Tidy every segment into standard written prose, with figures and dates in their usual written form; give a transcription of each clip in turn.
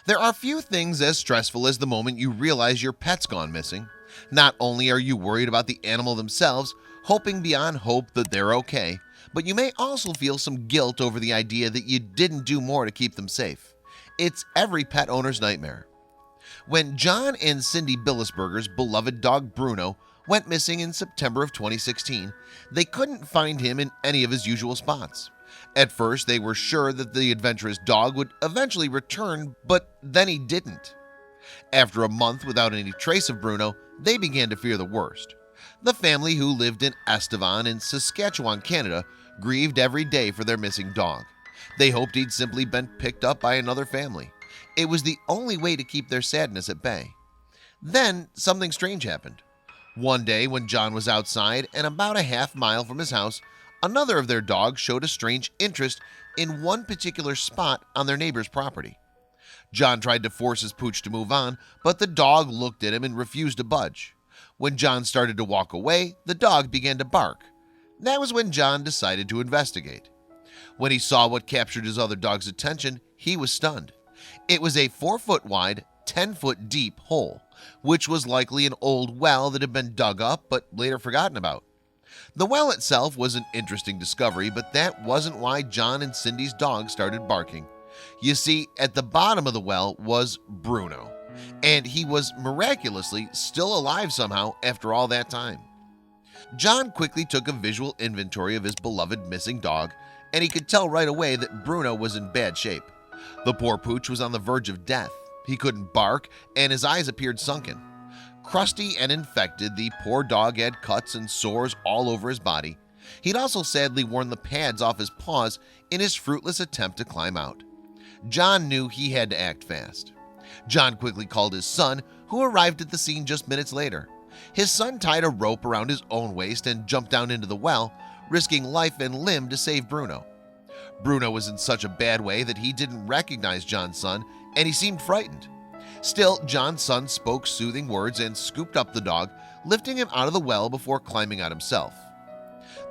There are few things as stressful as the moment you realize your pet's gone missing. Not only are you worried about the animal themselves, hoping beyond hope that they're okay, but you may also feel some guilt over the idea that you didn't do more to keep them safe. It's every pet owner's nightmare. When John and Cindy Billisberger's beloved dog Bruno went missing in September of 2016, they couldn't find him in any of his usual spots. At first, they were sure that the adventurous dog would eventually return, but then he didn't. After a month without any trace of Bruno, they began to fear the worst. The family, who lived in Estevan in Saskatchewan, Canada, grieved every day for their missing dog. They hoped he'd simply been picked up by another family. It was the only way to keep their sadness at bay. Then something strange happened. One day when John was outside and about a half-mile from his house, another of their dogs showed a strange interest in one particular spot on their neighbor's property. John tried to force his pooch to move on, but the dog looked at him and refused to budge. When John started to walk away, the dog began to bark. That was when John decided to investigate. When he saw what captured his other dog's attention, he was stunned. It was a 4-foot wide, 10-foot deep hole, which was likely an old well that had been dug up but later forgotten about. The well itself was an interesting discovery, but that wasn't why John and Cindy's dog started barking. You see, at the bottom of the well was Bruno, and he was miraculously still alive somehow after all that time. John quickly took a visual inventory of his beloved missing dog, and he could tell right away that Bruno was in bad shape. The poor pooch was on the verge of death. He couldn't bark, and his eyes appeared sunken. Crusty and infected, the poor dog had cuts and sores all over his body. He'd also sadly worn the pads off his paws in his fruitless attempt to climb out. John knew he had to act fast. John quickly called his son, who arrived at the scene just minutes later. His son tied a rope around his own waist and jumped down into the well, risking life and limb to save Bruno. Bruno was in such a bad way that he didn't recognize John's son, and he seemed frightened. Still, John's son spoke soothing words and scooped up the dog, lifting him out of the well before climbing out himself.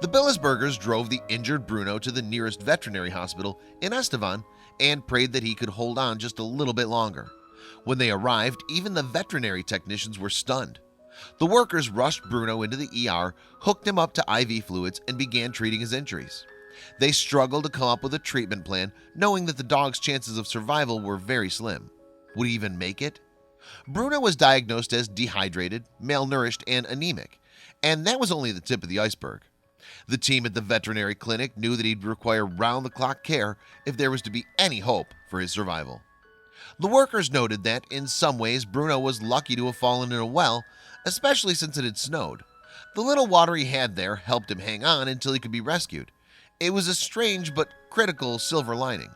The Billisbergers drove the injured Bruno to the nearest veterinary hospital in Estevan and prayed that he could hold on just a little bit longer. When they arrived, even the veterinary technicians were stunned. The workers rushed Bruno into the ER, hooked him up to IV fluids, and began treating his injuries. They struggled to come up with a treatment plan, knowing that the dog's chances of survival were very slim. Would he even make it? Bruno was diagnosed as dehydrated, malnourished, and anemic, and that was only the tip of the iceberg. The team at the veterinary clinic knew that he'd require round-the-clock care if there was to be any hope for his survival. The workers noted that, in some ways, Bruno was lucky to have fallen in a well, especially since it had snowed. The little water he had there helped him hang on until he could be rescued. It was a strange but critical silver lining.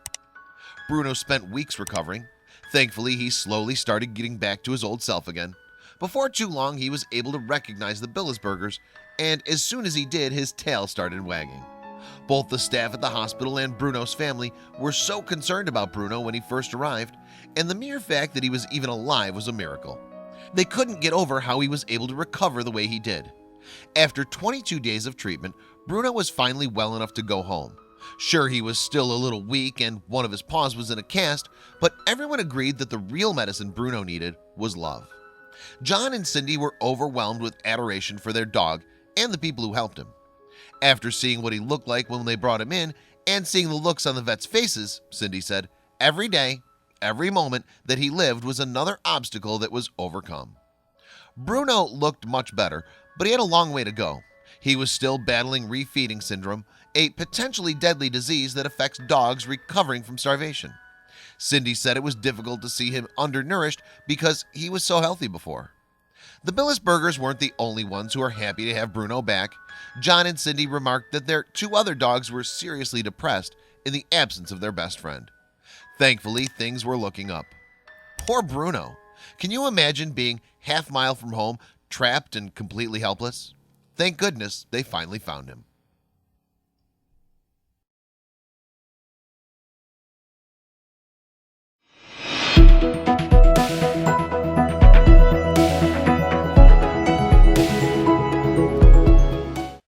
Bruno spent weeks recovering. Thankfully, he slowly started getting back to his old self again. Before too long, he was able to recognize the Billisbergers, and as soon as he did, his tail started wagging. Both the staff at the hospital and Bruno's family were so concerned about Bruno when he first arrived, and the mere fact that he was even alive was a miracle. They couldn't get over how he was able to recover the way he did. After 22 days of treatment, Bruno was finally well enough to go home. Sure, he was still a little weak and one of his paws was in a cast, but everyone agreed that the real medicine Bruno needed was love. John and Cindy were overwhelmed with adoration for their dog and the people who helped him. After seeing what he looked like when they brought him in and seeing the looks on the vets' faces, Cindy said, every day, every moment that he lived was another obstacle that was overcome. Bruno looked much better, but he had a long way to go. He was still battling refeeding syndrome, a potentially deadly disease that affects dogs recovering from starvation. Cindy said it was difficult to see him undernourished because he was so healthy before. The Billisbergers weren't the only ones who were happy to have Bruno back. John and Cindy remarked that their two other dogs were seriously depressed in the absence of their best friend. Thankfully, things were looking up. Poor Bruno. Can you imagine being half-mile from home, trapped and completely helpless? Thank goodness they finally found him.